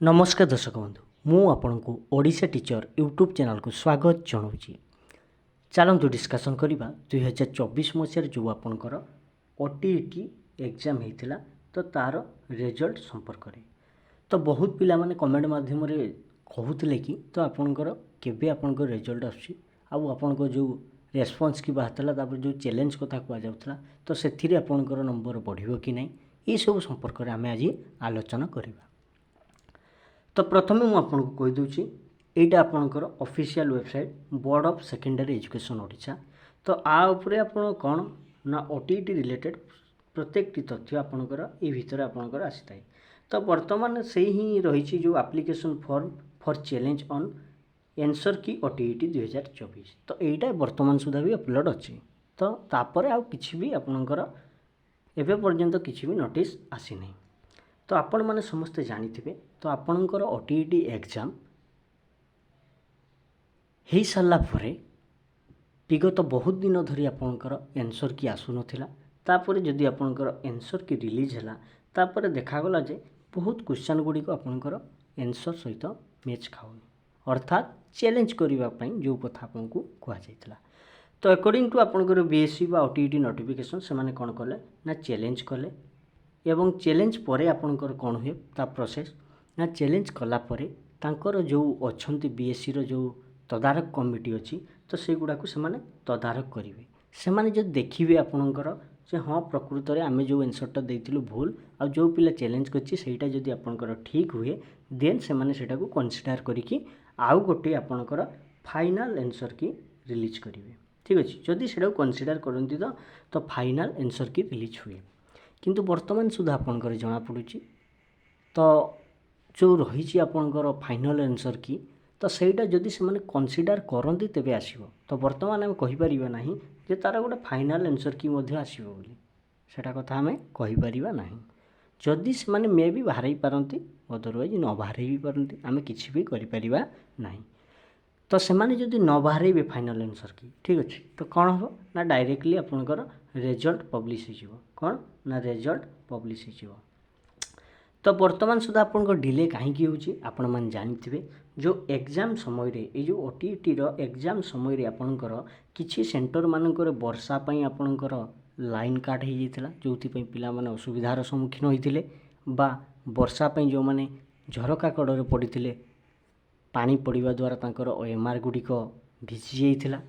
नमस्कार दर्शक बंधु मु आपंक ओडिशा टीचर यूट्यूब चैनल को स्वागत जनाऊँगी। चलतु डिस्कसन करवा 2024 मसीह जो आपणकर ओटीईटी एग्जाम होता तो तार रिजल्ट संपर्क में तो बहुत पिला माने कमेंट माध्यम कहते कि तो आपणकर केबे आपणकर रिजल्ट आसुची आउ आपणकर जो रेस्पॉन्स की बाहर जो चैलेंज कथा कहुला तो से आपणकर नंबर बढ़िबो कि नहीं ये सब संपर्क में आम आज आलोचना करवा। तो प्रथम मुझे आपको कहीदे यहाँ आपणकर official website board of secondary education Odisha. तो आउे आप कौन ना ओटीईटी रिलेटेड प्रत्येक तथ्य आपणकर ये भितर आपणकर आसी थाए। तो वर्तमान से ही रही जो application form for challenge on answer की ओटीईटी 2024 तो यहीटा वर्तमान सुधा भी अपलोड अच्छी। तो तापर आउ किछि भी आपणकर एबे पर्यंत किछि भी नोटिस आसी नहीं। तो आपण माने समस्ते जानिथिबे तो आपणकर ओटीईटी एग्जाम हो सारा पर विगत बहुत दिन धरी आपणकर आंसर की आसु नथिला। तापर जदि आपणकर आंसर की रिलीज हैला तापर देखागला जे बहुत क्वेश्चन गुड़िक आपणकर आंसर सहित मैच खाऊनी अर्थात चैलेंज करबा पई जो कथा आपनको कहा जायतला। तो अकॉर्डिंग टू आपणकर बीएससी बा ओटीईटी नोटिफिकेशन से माने कोन कले ना चैलेंज कले एवं चैलेंज परे आपणकर कौन हुए ता प्रोसेस ना चैलेंज कला परे तांकर जो अछंती बीएससी रो जो तदारक कमिटी अच्छी तो से गुड़ा को से तदारक करेंगे से जो देखिए आपणकर जे हाँ प्रकृत में आम जो आंसरटा देइथिलु भूल आ जो पिला चैलेंज करछि सेटा जदि आपणकर ठीक हुए देन से माने सेटा को कंसीडर करिकि आउ गोटे आपणकर फाइनल आंसर की रिलीज करेंगे। ठीक अच्छे जदि सेटा को कंसीडर करती तो फाइनल आंसर की रिलीज हुए किंतु वर्तमान सुधा आपणकर जना पड़ुछि तो जो रही आपणकर फाइनल आंसर की तो सेटा जदि से माने कंसीडर करती तेबे आसीबो। तो वर्तमान आम कहि परिबा नाही जे तार गोटे फाइनल आंसर की मध्य आसीबो बोली सेटा कथा आम कहि परिबा नाही। जदि से माने मे भी बाहरई पारंती अदरवाइज न बाहरई भी पारंती आम किछि भी करि परिबा नाही। तो से माने जदि न बाहरइबे फाइनल आंसर की ठीक अच्छे तो कौन हम ना डायरेक्टली आपणकर रिजल्ट पब्लिश हो कौन ना रिजल्ट पब्लिश हो। तो वर्तमान सुधा आपन डिले कहीं होची आपण मन जानिथिबे जो एग्जाम समय रे ए जो ओटीईटी रो एग्जाम समय रे आपणकर किछि सेंटर मानकर वर्षा पई आपणकर लाइन काट हो जाइतिला जोथि पई पिला माने असुविधार सम्मुखीन होइतिले बा वर्षा पई जो माने झरका कड़े पड़ितिले पानी पड़िबा द्वारा तांकर ओएमआर गुड़िक भिजी जाइतिला।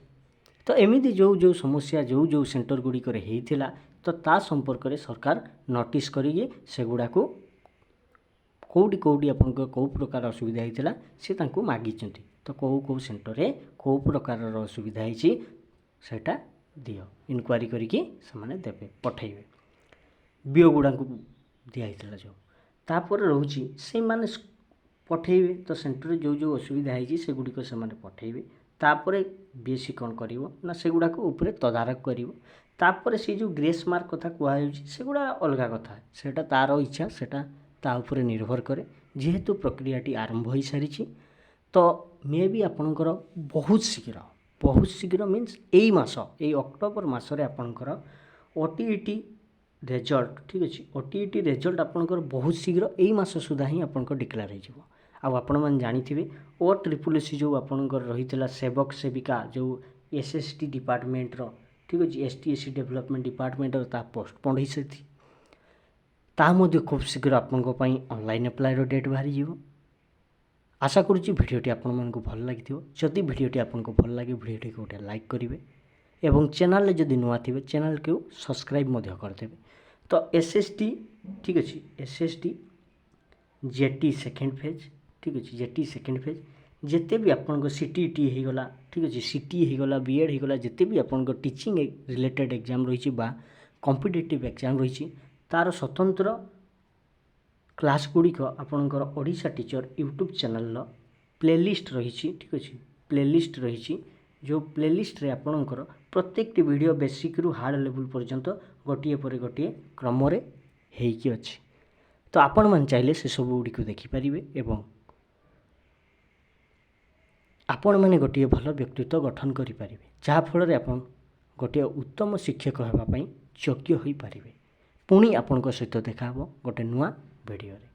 तो एमिति जो जो समस्या जो जो सेंटर गुड़िक होइतिला तो ता संपर्क में सरकार नोटिस करिए सेगुड़ा को कौटी कौटी आपन कौ प्रकार असुविधा होइतिला से तांको मागिचंती तो कौ कौ सेंटर रे कौ प्रकार असुविधा होइछि सेटा दियो इनक्वारी करिके समाने देबे पठाइबे बीओ गुड़ा को दिया होइतिला जो तापर रहउछि से माने पठाइबे तो सेंटर रे जो जो असुविधा होइछि से गुड़िक से माने पठाइबे तापर बीएससी कौन करिवो ना सेगुड़ा को ऊपर तदारक करिवो तापर से जो ग्रेस मार्क कथा कुआ होइछि सेगुड़ा अलगा कथा सेटा तार इच्छा सेटा ता ऊपर निर्भर करे जेहेतु प्रक्रियाटी आरंभ हो सारी तो मे भी आपणकर बहुत शीघ्र मीन्स यही मास यही अक्टोबर मसरे आपणकर ओटीईटी रिजल्ट ठीक अच्छे ओटीईटी रिजल्ट आपणकर बहुत शीघ्र यही मास सुधा ही आपणकर डिक्लेयर हो आपण मैंने जानिथिबे ओ ट्रिपल जो आपणकर रही सेवक सेविका जो एसएसटी डिपार्टमेंट रो ठीक अच्छे एसटीएससी डेवलपमेंट डिपार्टमेंट ता पोस्टपोन हो सी तामध्ये खूब शीघ्र आपंक ऑनलाइन अप्लाई डेट बाहरी जीवो। आशा करुच्ची भिडियोटी आपण मानक भल लगी जदि भिडियोटी आपको भल लगे भिडियोटी गोटे लाइक करेंगे एवं चैनल जदि नुआ थे चैनल को सब्सक्राइब करदेवे। तो एसएसटी ठीक अच्छे एसएसटी जेटी सेकेंड फेज ठीक अच्छे जेटी सेकेंड फेज जिते भी आपन सीटीटी होगला ठीक अच्छे सीटी होगला बीएड होगला जिते भी आपन टीचिंग रिलेटेड एग्जाम रही कॉम्पिटिटिव एग्जाम रही तार स्वतंत्र क्लास गुड़िक आपणकर Odisha teacher YouTube channel playlist रही ठीक अच्छे प्लेलिस्ट रही जो प्लेलिस्ट रे आपणकर प्रत्येक वीडियो बेसिक रु हार्ड लेवल पर्यंत गोटे पर गोटे क्रम होइकी अच्छे। तो आपण मन चाहिए से सब गुड़ी देखिपारे एवं आपण मैंने गोटे भल व्यक्तित्व गठन करें जहाँफल आपन गोटे उत्तम शिक्षक होगापी योग्य हो पारे। पुणी आपण सहित देखा गोटे नुआ वीडियो रे।